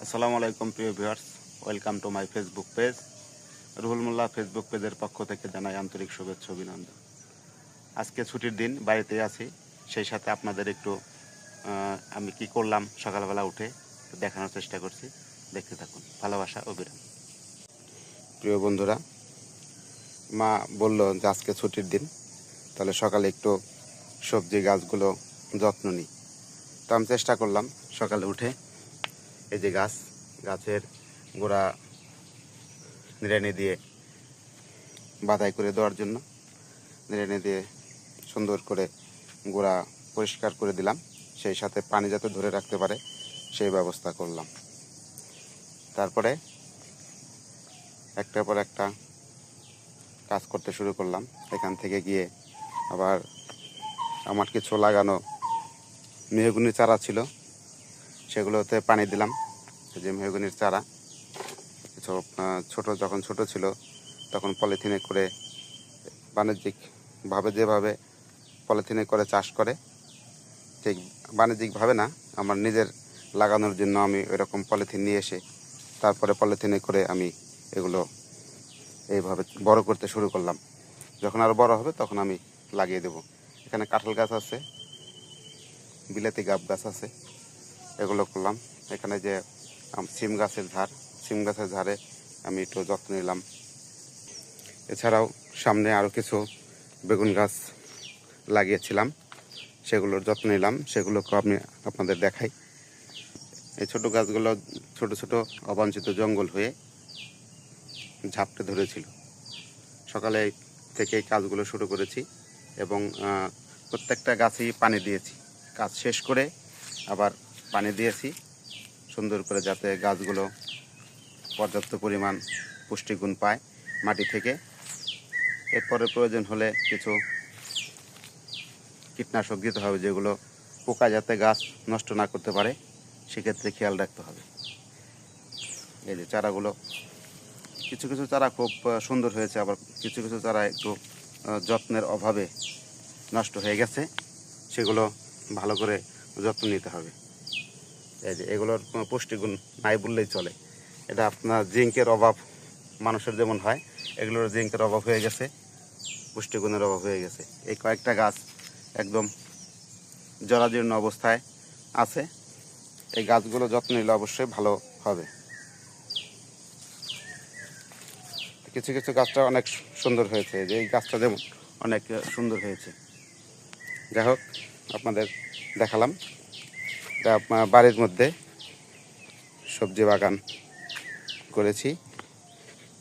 আসসালামু আলাইকুম প্রিয় viewers, welcome to my Facebook page. Ruhul Molla Facebook পেজের পক্ষ থেকে জানাই আন্তরিক শুভেচ্ছা অভিনন্দন। আজকে ছুটির দিন, বাড়িতে আছি, সেই সাথে আপনাদের একটু আমি কি করলাম সকালবেলা উঠে দেখানোর চেষ্টা করছি। দেখতে থাকুন। ভালোবাসা ও বিরাম। প্রিয় বন্ধুরা, মা বলল যে আজকে ছুটির দিন, তাহলে সকালে একটু সবজি গাছগুলো যত্ন নিই। তো আমি চেষ্টা করলাম সকালে উঠে এই যে গাছের গোড়া নিড়ানি দিয়ে বাধাই করে দেওয়ার জন্য নিড়ানি দিয়ে সুন্দর করে গোড়া পরিষ্কার করে দিলাম, সেই সাথে পানি যাতে ধরে রাখতে পারে সেই ব্যবস্থা করলাম। তারপরে একটার পর একটা কাজ করতে শুরু করলাম। এখান থেকে গিয়ে আবার আমার কিছু লাগানো মেহগনির চারা ছিল, সেগুলোতে পানি দিলাম। যে মেহগনির চারা কিছু যখন ছোট ছিল তখন পলিথিনে করে বাণিজ্যিকভাবে যেভাবে পলিথিনে করে চাষ করে, ঠিক বাণিজ্যিকভাবে না, আমার নিজের লাগানোর জন্য আমি ওইরকম পলিথিন নিয়ে এসে তারপরে পলিথিনে করে আমি এগুলো এইভাবে বড় করতে শুরু করলাম। যখন আরও বড় হবে তখন আমি লাগিয়ে দেব। এখানে কাঁঠাল গাছ আছে, বিলাতি গাছ আছে, এগুলো করলাম। এখানে যে সিম গাছের ঝাড়ে আমি একটু যত্ন নিলাম। এছাড়াও সামনে আরও কিছু বেগুন গাছ লাগিয়েছিলাম, সেগুলোর যত্ন নিলাম, সেগুলোকে আমি আপনাদের দেখাই। এই ছোট গাছগুলো ছোট ছোট অবাঞ্ছিত জঙ্গল হয়ে ঝাপটে ধরেছিল। সকালে থেকে কাজগুলো শুরু করেছি এবং প্রত্যেকটা গাছেই পানি দিয়েছি। কাজ শেষ করে আবার পানি দিয়েছি সুন্দর করে, যাতে গাছগুলো পর্যাপ্ত পরিমাণ পুষ্টিগুণ পায় মাটি থেকে। এরপরে প্রয়োজন হলে কিছু কীটনাশক দিতে হবে, যেগুলো পোকা যাতে গাছ নষ্ট না করতে পারে, সেক্ষেত্রে খেয়াল রাখতে হবে। এই যে চারাগুলো, কিছু কিছু চারা খুব সুন্দর হয়েছে, আবার কিছু কিছু চারা একটু যত্নের অভাবে নষ্ট হয়ে গেছে, সেগুলো ভালো করে যত্ন নিতে হবে। এই যে এগুলোর পুষ্টিগুণ নাই বললেই চলে। এটা আপনার জিঙ্কের অভাব মানুষের যেমন হয়, এগুলোর জিঙ্কের অভাব হয়ে গেছে, পুষ্টিগুণের অভাব হয়ে গেছে। এই কয়েকটা গাছ একদম জরাজীর্ণ অবস্থায় আছে। এই গাছগুলো যত্ন নিলে অবশ্যই ভালো হবে। কিছু কিছু গাছটা অনেক সুন্দর হয়েছে, যে এই গাছটা যেমন অনেক সুন্দর হয়েছে। যাই হোক, আপনাদের দেখালাম। এটা আপনার বাড়ির মধ্যে সবজি বাগান করেছি,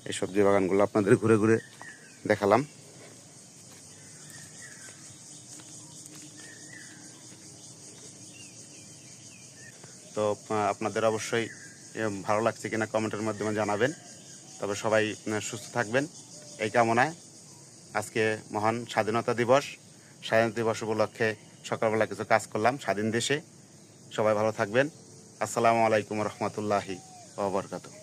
এই সবজি বাগানগুলো আপনাদের ঘুরে ঘুরে দেখালাম। তো আপনাদের অবশ্যই ভালো লাগছে কিনা কমেন্টের মাধ্যমে জানাবেন। তবে সবাই সুস্থ থাকবেন এই কামনায়। আজকে মহান স্বাধীনতা দিবস উপলক্ষে সকালবেলা কিছু কাজ করলাম স্বাধীন দেশে। সবাই ভালো থাকবেন। আসসালামু আলাইকুম রহমতুল্লাহি ওয়া বারাকাতুহু।